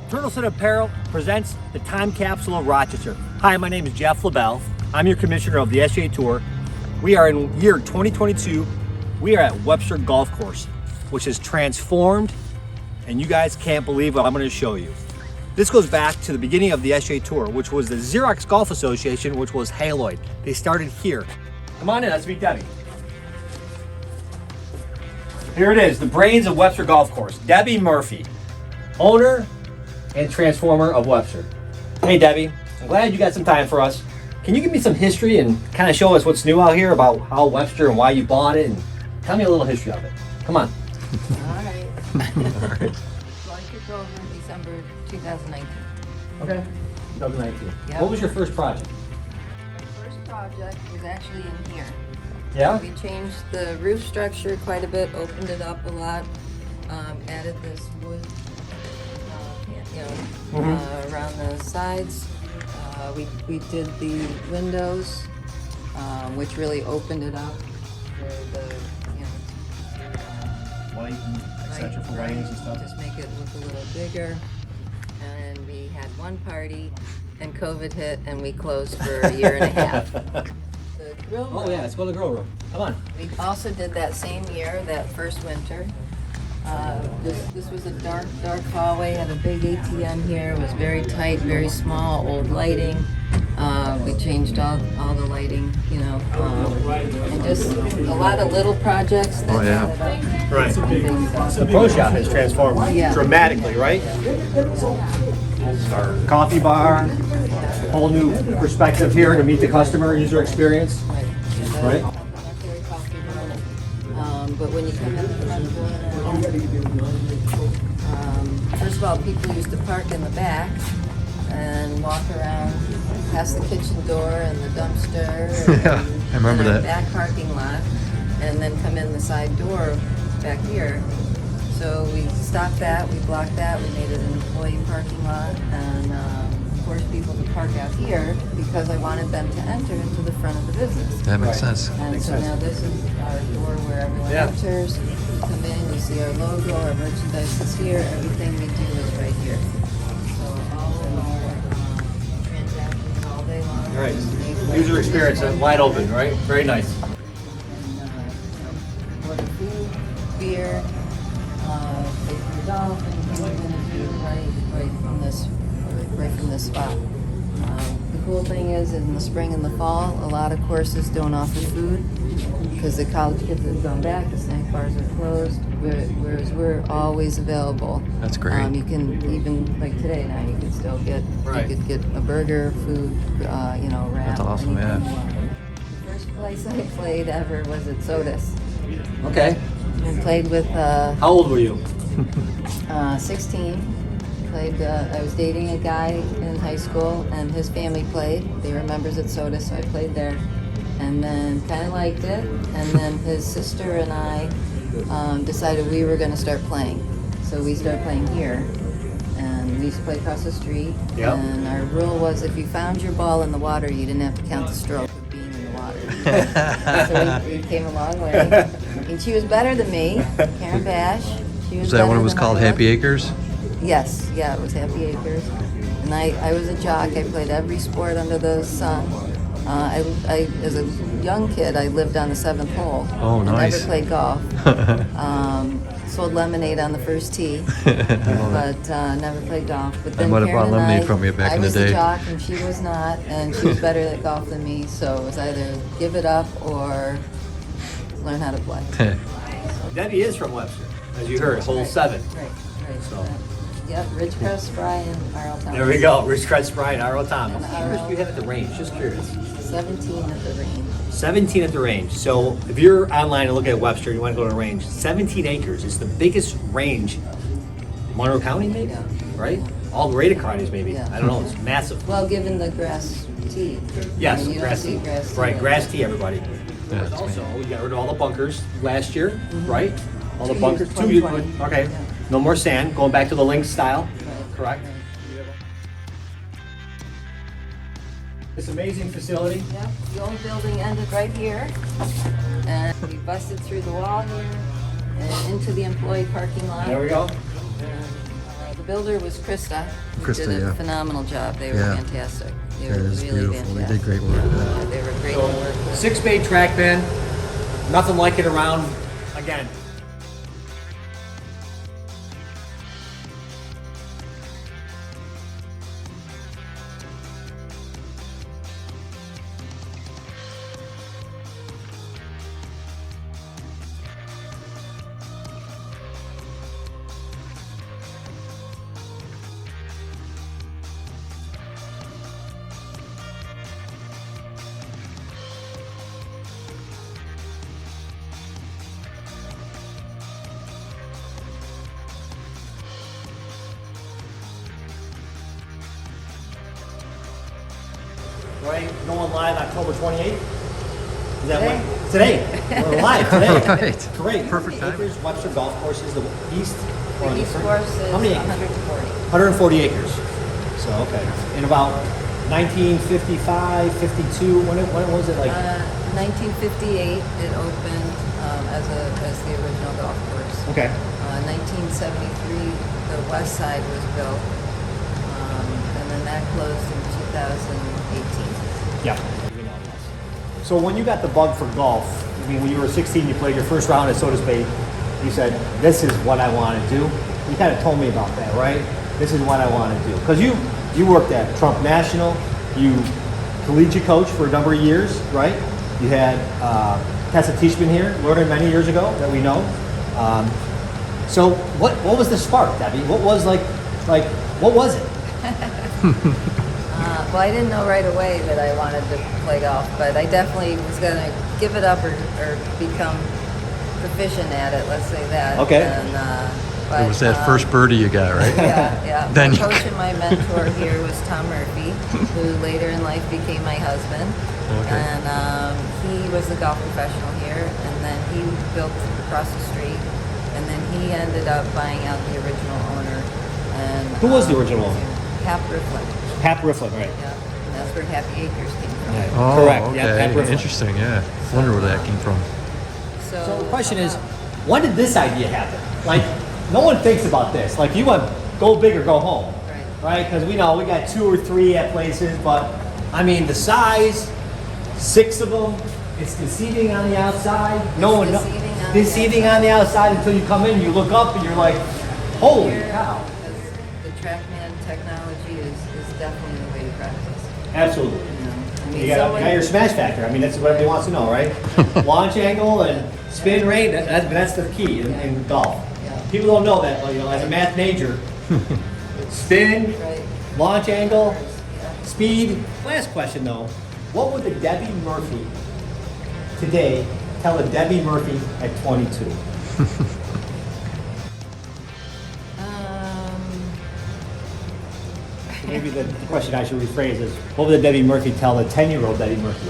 Turtle Set Apparel presents the Time Capsule of Rochester. Hi, my name is Jeff LaBelle. I'm your commissioner of the SGA Tour. We are in year 2022. We are at Webster Golf Course, which has transformed, and you guys can't believe what I'm going to show you. This goes back to the beginning of the SGA Tour, which was the Xerox Golf Association, which was Haloid. They started here. Come on in, let's meet Debbie. Here it is, the brains of Webster Golf Course, Debbie Murphy, owner and transformer of Webster. Hey Debbie, I'm glad you got some time for us. Can you give me some history and kind of show us what's new out here about how Webster and why you bought it, and tell me a little history of it. Come on. All right. Well, I took over in December 2019. Okay. 2019. Yep. What was your first project? My first project was actually in here. Yeah? We changed the roof structure quite a bit, opened it up a lot, added this wood, around the sides. We did the windows, which really opened it up for the, Light and etc. for weddings and stuff. Just make it look a little bigger. And we had one party, and COVID hit, and we closed for a year and a half. The grill room. Oh yeah, let's go to the grill room. Come on. We also did that same year, that first winter. This was a dark hallway, had a big ATM here. It was very tight, very small, old lighting. We changed all the lighting, and just a lot of little projects. That added up. Right. The pro shop has transformed dramatically, right? Our coffee bar, whole new perspective here to meet the customer, user experience. Right. But when you come in the front door, first of all, people used to park in the back and walk around past the kitchen door and the dumpster. Yeah, I remember that. Back parking lot, and then come in the side door back here. So we stopped that, we blocked that, we made it an employee parking lot, and forced people to park out here because I wanted them to enter into the front of the business. That makes sense. And so now this is our door where everyone enters. You come in, you see our logo, our merchandise is here, everything we do is right here. So all of our transactions all day long. All right. User experience, wide open, right? Very nice. Order food, beer, pay for your golf, anything we're gonna do right from this spot. The cool thing is, in the spring and the fall, a lot of courses don't offer food because the college kids have gone back, the snack bars are closed, whereas we're always available. That's great. You can even, like today now, you can still get, you could get a burger, food, wrap. That's awesome, anything you want. The first place I played ever was at Sodas. Okay. And played with How old were you? 16. I was dating a guy in high school, and his family played. They were members at Soda, so I played there, and then kind of liked it. And then his sister and I decided we were going to start playing, so we started playing here. And we used to play across the street. Yep. And our rule was, if you found your ball in the water, you didn't have to count the stroke of being in the water. So we came a long way. And she was better than me, Karen Bash. She Was that when it was called Happy Acres? Yes, yeah, it was Happy Acres. And I was a jock. I played every sport under the sun. As a young kid, I lived on the 7th hole. Oh, nice. I never played golf. Sold lemonade on the first tee, but never played golf. But then might have Karen bought lemonade and from you back I in the was day. the jock and she was not, and she was better at golf than me. So it was either give it up or learn how to play. Debbie is from Webster, as you heard, hole 7. Right. So. Yep, Ridgecrest, Spry, and R.L. Thomas. There we go, Ridgecrest Bryan, R.L. Thomas. And How much do you have at the range? Just curious. 17 at the range. 17 at the range. So if you're online and look at Webster and you want to go to a range, 17 acres is the biggest range in Monroe County, maybe? Yeah. Right? All the rated counties, maybe. Yeah. I don't know. It's massive. Well, given the grass tee. Yes, I mean, you don't grass see tee. grass tee. Right, grass tee, everybody. Yeah, that's Also, me. we got rid of all the bunkers last year, right? All the 2 bunkers. years, 2 years. 2020. Okay. Yeah. No more sand. Going back to the links style. Right. Correct. Right. This amazing facility. Yep, the old building ended right here, and we busted through the wall here and into the employee parking lot. There we go. And, the builder was Krista. Who Krista, did a yeah. phenomenal job. They were Yeah. fantastic. They It were is really beautiful. They fantastic. did great work. Yeah, they were great to work with. 6-bay track band, nothing like it around again. Right, going live October 28th. Is that Today. what? Today. We're live today. Right. Great. Perfect How many timing. acres Webster Golf Course is the east? or The East front? course is How many acres? 140. 140 acres. So, okay. In about 1955, 52, when was it like? 1958, it opened as the original golf course. Okay. 1973, the west side was built, and then that closed in 2018. Yeah. So when you got the bug for golf, I mean, when you were 16, you played your first round at Sodas Bay, you said, this is what I want to do. You kind of told me about that, right? This is what I want to do. Because you worked at Trump National, you collegiate coach for a number of years, right? You had Tessa Teachman here, learning many years ago that we know. So what was the spark, Debbie? What was what was it? Well, I didn't know right away that I wanted to play golf, but I definitely was going to give it up or become proficient at it, let's say that. Okay. And, It was that first birdie you got, right? Yeah. Then My you- coach and my mentor here was Tom Murphy, who later in life became my husband. Okay. And he was the golf professional here, and then he built across the street, and then he ended up buying out the original owner. And Who was the original owner? Hap Rifflin. Hap Rifflin, right? Yeah, and that's where Happy Acres came from. Oh, Correct. okay. Yeah, Pat Rifflin. Interesting, yeah. Wonder where that came from. So the question is, when did this idea happen? Like, no one thinks about this. Like, you went go big or go home, right? Because we know we got 2 or 3 at places, but I mean the size, 6 of them. It's deceiving on the outside. No one deceiving on the outside until you come in. You look up and you're like, holy Here, cow! because the TrackMan technology is definitely the way to practice. Absolutely. You know, I mean, You got your smash factor. I mean, that's what everybody wants to know, right? Launch angle and spin rate. That's the key in golf. Yeah. People don't know that, you know, as a math major, spin, Right. launch angle, Yeah. speed. Last question though, what would the Debbie Murphy today tell a Debbie Murphy at 22? Maybe the question I should rephrase is, what would the Debbie Murphy tell the 10-year-old Debbie Murphy?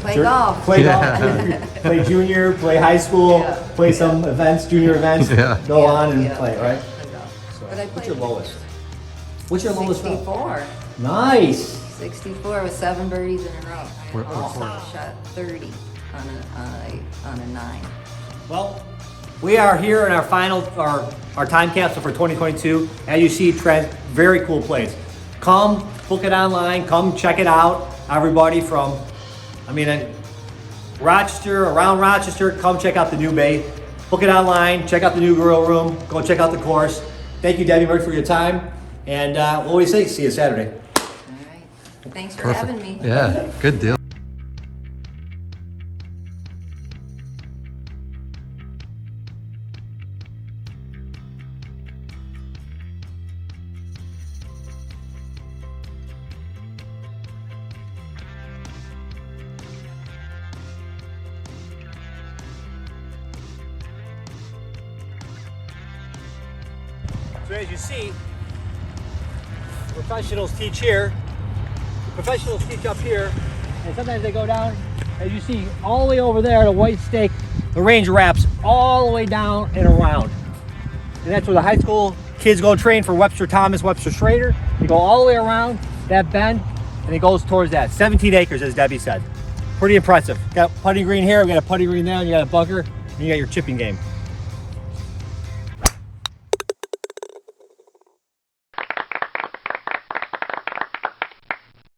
Play Sure. golf. Play Yeah. golf. Play junior, play high school, Yeah. play some events, junior events, Yeah. go Yeah, on and yeah. play, right? Play golf. So, But I what's your played lowest? What's your lowest round? 64. Nice. 64 with 7 birdies in a row. What- I what also course? shot 30 on a 9. Well, we are here in our final, our time capsule for 2022. As you see, Trent, very cool place. Come, book it online, come check it out. Everybody from, Rochester, around Rochester, come check out the new bay. Book it online, check out the new grill room, go check out the course. Thank you, Debbie Murphy, for your time. And what do we say? See you Saturday. All right. Thanks for having me. Yeah, good deal. So as you see, professionals teach here, professionals teach up here, and sometimes they go down, as you see, all the way over there at a white stake, the range wraps all the way down and around. And that's where the high school kids go train for Webster Thomas, Webster Schrader. You go all the way around that bend, and it goes towards that. 17 acres, as Debbie said. Pretty impressive. Got a putting green here, we got a putting green there, and you got a bunker, and you got your chipping game.